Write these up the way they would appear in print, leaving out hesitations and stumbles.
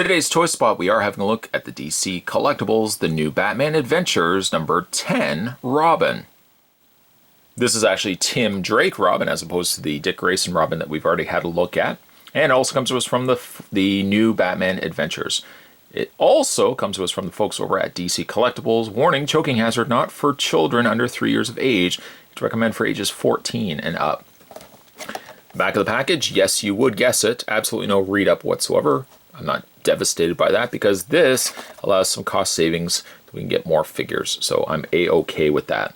Today's Toy Spot, we are having a look at the DC Collectibles, the new Batman Adventures number 10 Robin. This is actually Tim Drake Robin as opposed to the Dick Grayson Robin that we've already had a look at. And it also comes to us from the new Batman Adventures. It also comes to us from the folks over at DC Collectibles. Warning, choking hazard not for children under 3 years of age. It's recommended for ages 14 and up. Back of the package, yes, you would guess it. Absolutely no read up whatsoever. I'm not devastated by that because this allows some cost savings. We can get more figures, so I'm a-okay with that.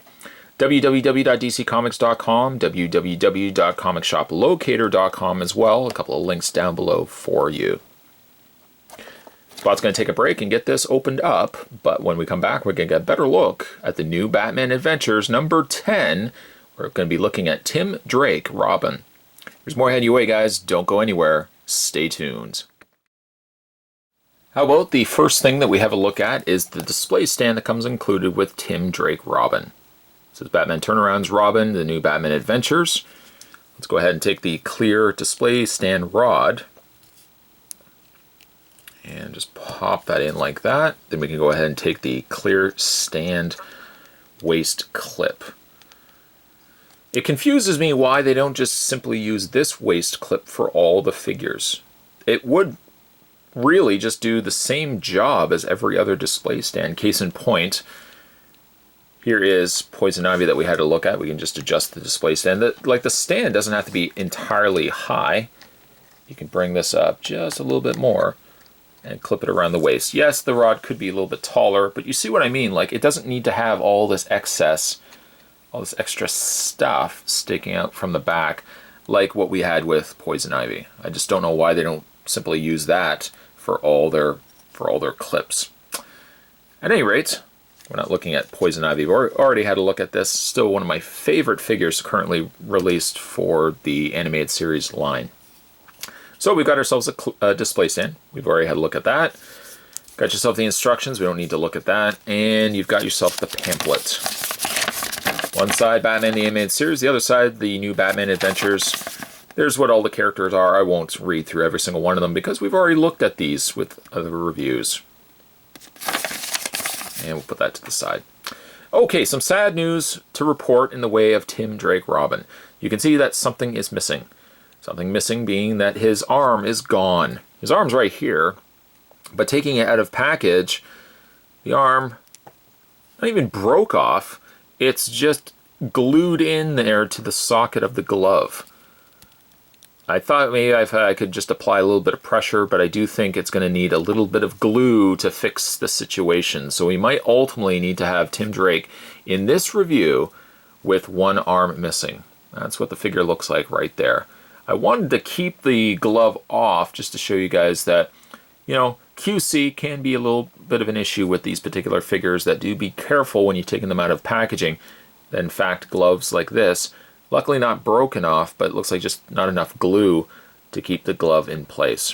www.dccomics.com, www.comicshoplocator.com as well. A couple of links down below for you. Spot's going to take a break and get this opened up, but when we come back, we're going to get a better look at the new Batman Adventures number 10. We're going to be looking at Tim Drake Robin. There's more heading your way, guys. Don't go anywhere. Stay tuned. How about the first thing that we have a look at is the display stand that comes included with Tim Drake Robin. This is Batman Turnaround's Robin, the new Batman Adventures. Let's go ahead and take the clear display stand rod and just pop that in like that. Then we can go ahead and take the clear stand waist clip. It confuses me why they don't just simply use this waist clip for all the figures. It would really just do the same job as every other display stand. Case in point, here is Poison Ivy that we had to look at. We can just adjust the display stand. The stand doesn't have to be entirely high. You can bring this up just a little bit more and clip it around the waist. Yes, the rod could be a little bit taller, but you see what I mean? Like, it doesn't need to have all this excess, all this extra stuff sticking out from the back like what we had with Poison Ivy. I just don't know why they don't simply use that for all their clips. At any rate, we're not looking at Poison Ivy. We've already had a look at this. Still one of my favorite figures currently released for the animated series line. So we've got ourselves a display stand. We've already had a look at that. Got yourself the instructions. We don't need to look at that. And you've got yourself the pamphlet. One side, Batman the Animated Series. The other side, the new Batman Adventures. There's what all the characters are. I won't read through every single one of them because we've already looked at these with other reviews. And we'll put that to the side. Okay, some sad news to report in the way of Tim Drake Robin. You can see that something is missing. Something missing being that his arm is gone. His arm's right here, but taking it out of package, the arm not even broke off. It's just glued in there to the socket of the glove. I thought maybe I could just apply a little bit of pressure, but I do think it's going to need a little bit of glue to fix the situation. So we might ultimately need to have Tim Drake in this review with one arm missing. That's what the figure looks like right there. I wanted to keep the glove off just to show you guys that, you know, QC can be a little bit of an issue with these particular figures. That do be careful when you're taking them out of packaging. In fact, gloves like this, luckily not broken off, but it looks like just not enough glue to keep the glove in place.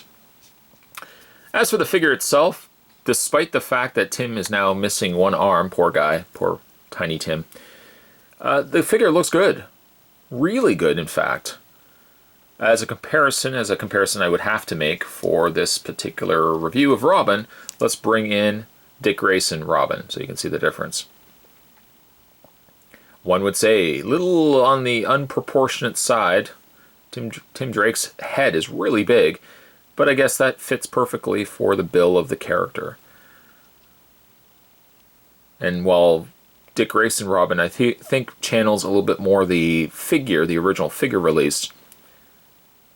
As for the figure itself, despite the fact that Tim is now missing one arm, poor guy, poor tiny Tim, the figure looks good. Really good, in fact. As a comparison I would have to make for this particular review of Robin, let's bring in Dick Grayson Robin so you can see the difference. One would say, little on the unproportionate side. Tim Drake's head is really big, but I guess that fits perfectly for the bill of the character. And while Dick Grayson Robin, I think channels a little bit more the figure, the original figure released,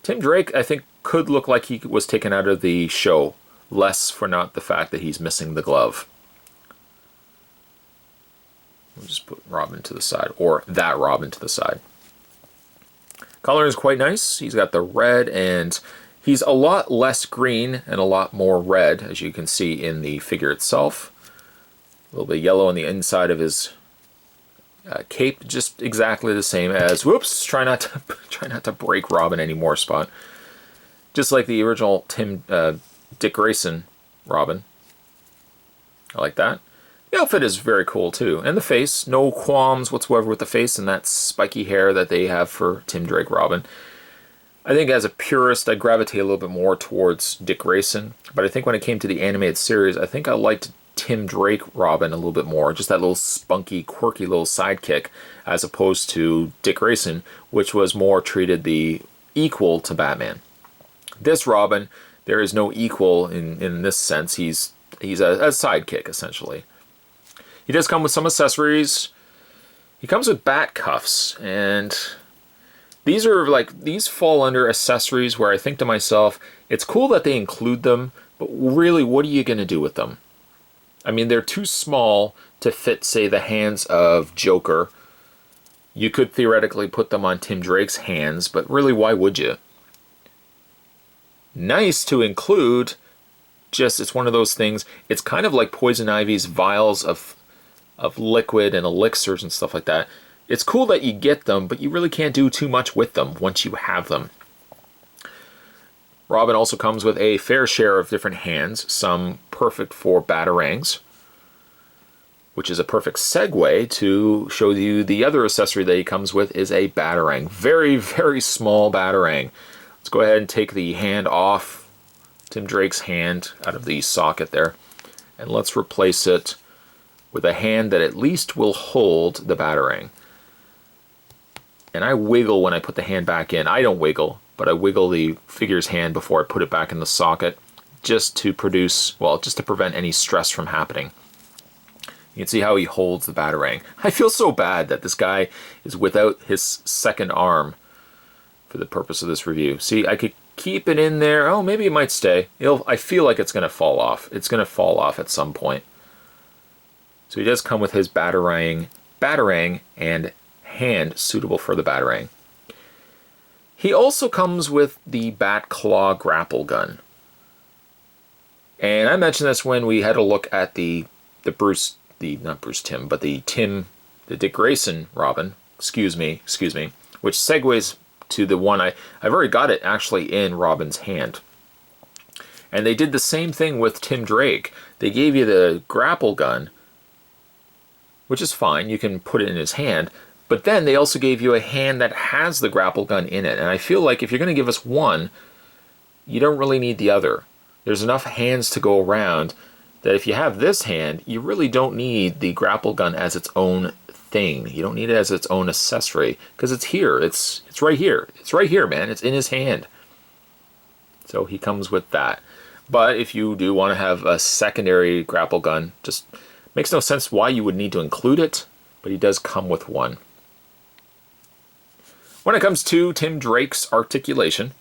Tim Drake, I think, could look like he was taken out of the show, less for not the fact that he's missing the glove. We'll just put Robin to the side, or that Robin to the side. Color is quite nice. He's got the red, and he's a lot less green and a lot more red, as you can see in the figure itself. A little bit yellow on the inside of his cape, just exactly the same as, whoops, try not to break Robin anymore, Spot. Just like the original Dick Grayson Robin. I like that. The outfit is very cool too, and the face, no qualms whatsoever with the face and that spiky hair that they have for Tim Drake Robin. I think as a purist, I gravitate a little bit more towards Dick Grayson. But I think when it came to the animated series, I think I liked Tim Drake Robin a little bit more. Just that little spunky, quirky little sidekick, as opposed to Dick Grayson, which was more treated the equal to Batman. This Robin, there is no equal in this sense. He's a sidekick, essentially. He does come with some accessories. He comes with bat cuffs, and these fall under accessories where I think to myself, it's cool that they include them, but really, what are you going to do with them? I mean, they're too small to fit, say, the hands of Joker. You could theoretically put them on Tim Drake's hands, but really, why would you? Nice to include, just it's one of those things, it's kind of like Poison Ivy's vials of liquid and elixirs and stuff like that. It's cool that you get them, but you really can't do too much with them once you have them. Robin also comes with a fair share of different hands, some perfect for batarangs, which is a perfect segue to show you the other accessory that he comes with is a batarang. Very, very small batarang. Let's go ahead and take the hand off Tim Drake's hand out of the socket there, and let's replace it with a hand that at least will hold the batarang. And I wiggle when I put the hand back in. I don't wiggle, but I wiggle the figure's hand before I put it back in the socket just to produce, well, just to prevent any stress from happening. You can see how he holds the batarang. I feel so bad that this guy is without his second arm for the purpose of this review. See, I could keep it in there. Oh, maybe it might stay. I feel like it's going to fall off. It's going to fall off at some point. So he does come with his batarang and hand suitable for the batarang. He also comes with the Bat Claw grapple gun. And I mentioned this when we had a look at the Dick Grayson Robin, excuse me, which segues to the one I've already got it actually in Robin's hand. And they did the same thing with Tim Drake. They gave you the grapple gun, which is fine, you can put it in his hand, but then they also gave you a hand that has the grapple gun in it. And I feel like if you're going to give us one, you don't really need the other. There's enough hands to go around that if you have this hand, you really don't need the grapple gun as its own thing. You don't need it as its own accessory, because it's here. It's right here. It's right here, man. It's in his hand. So he comes with that. But if you do want to have a secondary grapple gun, just makes no sense why you would need to include it, but he does come with one. When it comes to Tim Drake's articulation,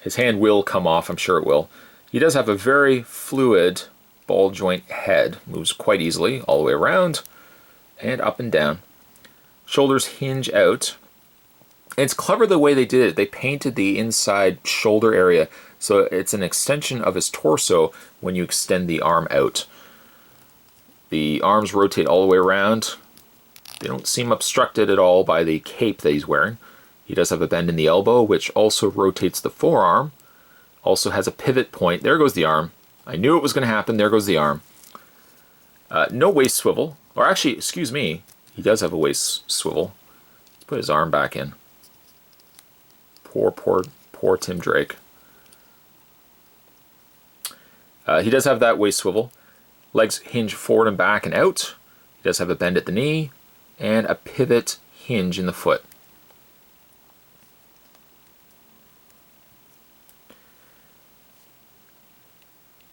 his hand will come off, I'm sure it will. He does have a very fluid ball joint head, moves quite easily all the way around and up and down. Shoulders hinge out. And it's clever the way they did it. They painted the inside shoulder area so it's an extension of his torso when you extend the arm out. The arms rotate all the way around. They don't seem obstructed at all by the cape that he's wearing. He does have a bend in the elbow, which also rotates the forearm. Also has a pivot point. There goes the arm. I knew it was going to happen. There goes the arm. No waist swivel. Or actually, excuse me, he does have a waist swivel. Let's put his arm back in. Poor Tim Drake. He does have that waist swivel. Legs hinge forward and back and out. He does have a bend at the knee and a pivot hinge in the foot.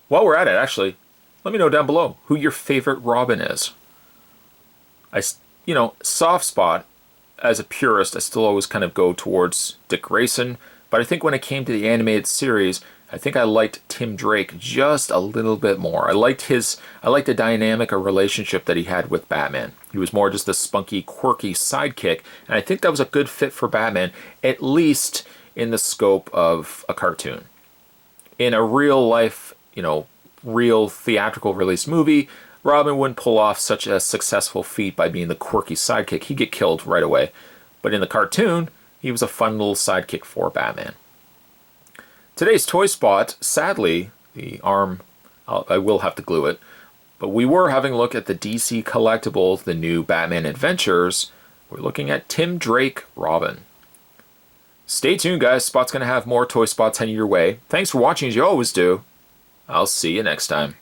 While we're at it, actually, let me know down below who your favorite Robin is. Soft spot, as a purist, I still always kind of go towards Dick Grayson, but I think when it came to the animated series, I think I liked Tim Drake just a little bit more. I liked the dynamic or relationship that he had with Batman. He was more just a spunky, quirky sidekick, and I think that was a good fit for Batman, at least in the scope of a cartoon. In a real life, real theatrical release movie, Robin wouldn't pull off such a successful feat by being the quirky sidekick. He'd get killed right away. But in the cartoon, he was a fun little sidekick for Batman. Today's toy spot, sadly, the arm, I will have to glue it, but we were having a look at the DC Collectibles, the new Batman Adventures. We're looking at Tim Drake Robin. Stay tuned, guys. Spot's going to have more toy spots heading your way. Thanks for watching, as you always do. I'll see you next time.